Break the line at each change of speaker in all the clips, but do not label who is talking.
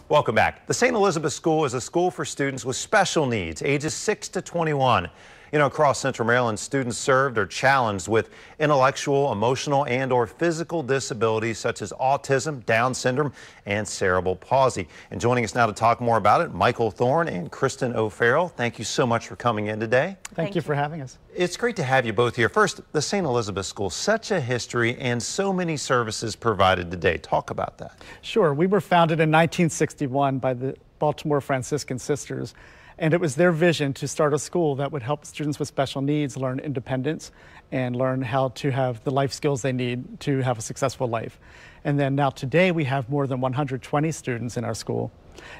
Welcome back. The St. Elizabeth School is a school for students with special needs, ages 6 to 21. Across Central Maryland, students served are challenged with intellectual, emotional, and/or physical disabilities such as autism, Down syndrome, and cerebral palsy. And joining us now to talk more about it, Michael Thorne and Kristen O'Farrell. Thank you so much for coming in today.
Thank you for having us.
It's great to have you both here. First, the St. Elizabeth School, such a history and so many services provided today. Talk about that.
Sure. We were founded in 1961 by the Baltimore Franciscan Sisters. And it was their vision to start a school that would help students with special needs learn independence and learn how to have the life skills they need to have a successful life. And then now today we have more than 120 students in our school.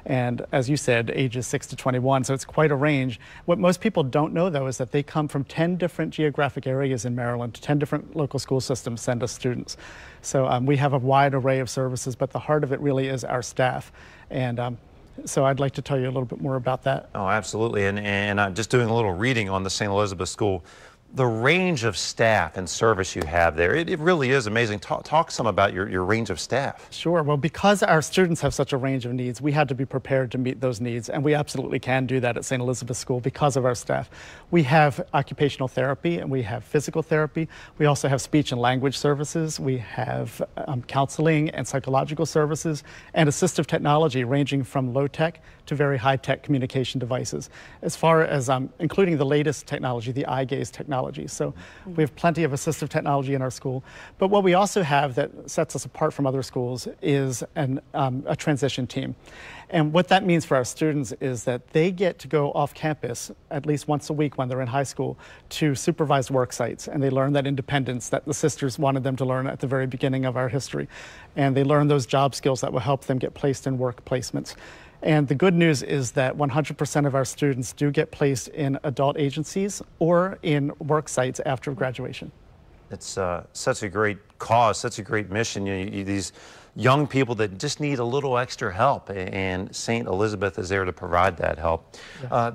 And as you said, ages 6 to 21, so it's quite a range. What most people don't know, though, is that they come from 10 different geographic areas in Maryland. 10 different local school systems send us students. So we have a wide array of services, but the heart of it really is our staff. And so I'd like to tell you a little bit more about that.
Oh, absolutely. And I'm just doing a little reading on the St. Elizabeth School. The range of staff and service you have there, it really is amazing. Talk some about your range of staff.
Sure. Well, because our students have such a range of needs, we had to be prepared to meet those needs, and we absolutely can do that at St. Elizabeth School because of our staff. We have occupational therapy and we have physical therapy. We also have speech and language services. We have counseling and psychological services and assistive technology ranging from low-tech to very high-tech communication devices, as far as including the latest technology, the eye gaze technology. So we have plenty of assistive technology in our school. But what we also have that sets us apart from other schools is a transition team. And what that means for our students is that they get to go off campus at least once a week when they're in high school to supervised work sites. And they learn that independence that the sisters wanted them to learn at the very beginning of our history. And they learn those job skills that will help them get placed in work placements. And the good news is that 100% of our students do get placed in adult agencies or in work sites after graduation.
It's such a great cause, such a great mission. These young people that just need a little extra help, and St. Elizabeth is there to provide that help. Yeah.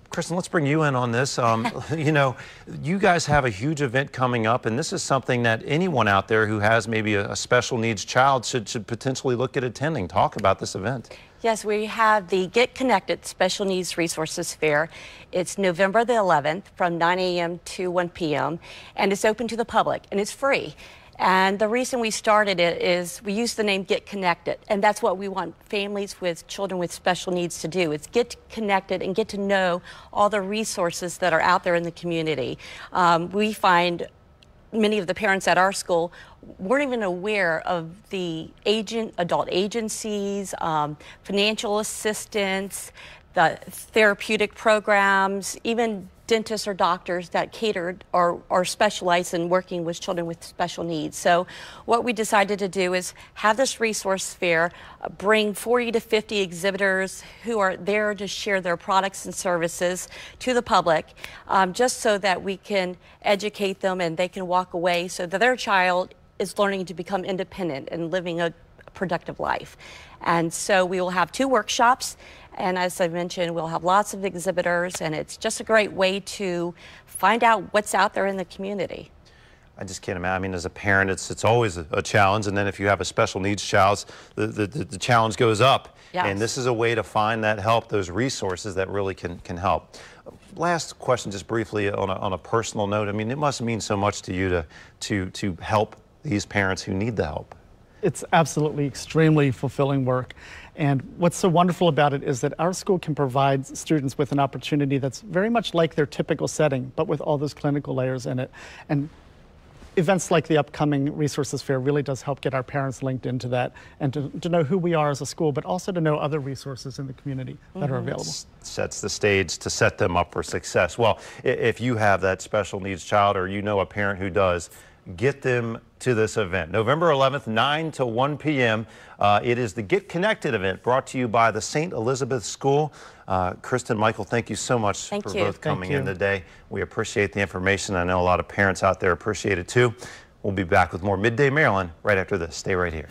Kristen, let's bring you in on this. You guys have a huge event coming up, and this is something that anyone out there who has maybe a special needs child should potentially look at attending. Talk about this event.
Yes, we have the Get Connected Special Needs Resources Fair. It's November the 11th from 9 a.m. to 1 p.m. and it's open to the public and it's free. And the reason we started it is we use the name Get Connected, and that's what we want families with children with special needs to do. It's get connected and get to know all the resources that are out there in the community. We find many of the parents at our school weren't even aware of the adult agencies, financial assistance, the therapeutic programs, even dentists or doctors that catered or specialize in working with children with special needs. So what we decided to do is have this resource fair, bring 40 to 50 exhibitors who are there to share their products and services to the public, just so that we can educate them and they can walk away so that their child is learning to become independent and living a productive life. And so we will have 2 workshops, and as I mentioned, we'll have lots of exhibitors, and it's just a great way to find out what's out there in the community.
I just can't imagine. I mean, as a parent, it's always a challenge, and then if you have a special needs child, the challenge goes up. Yes. And this is a way to find that help, those resources that really can help. Last question, just briefly on a personal note. I mean, it must mean so much to you to help these parents who need the help.
It's absolutely extremely fulfilling work. And what's so wonderful about it is that our school can provide students with an opportunity that's very much like their typical setting, but with all those clinical layers in it. And events like the upcoming Resources Fair really does help get our parents linked into that and to know who we are as a school, but also to know other resources in the community that are available.
Sets the stage to set them up for success. Well, if you have that special needs child or you know a parent who does, get them to this event. November 11th, 9 to 1 p.m. It is the Get Connected event brought to you by the St. Elizabeth School. Kristen, Michael, thank you so much for both coming in today. We appreciate the information. I know a lot of parents out there appreciate it too. We'll be back with more Midday Maryland right after this. Stay right here.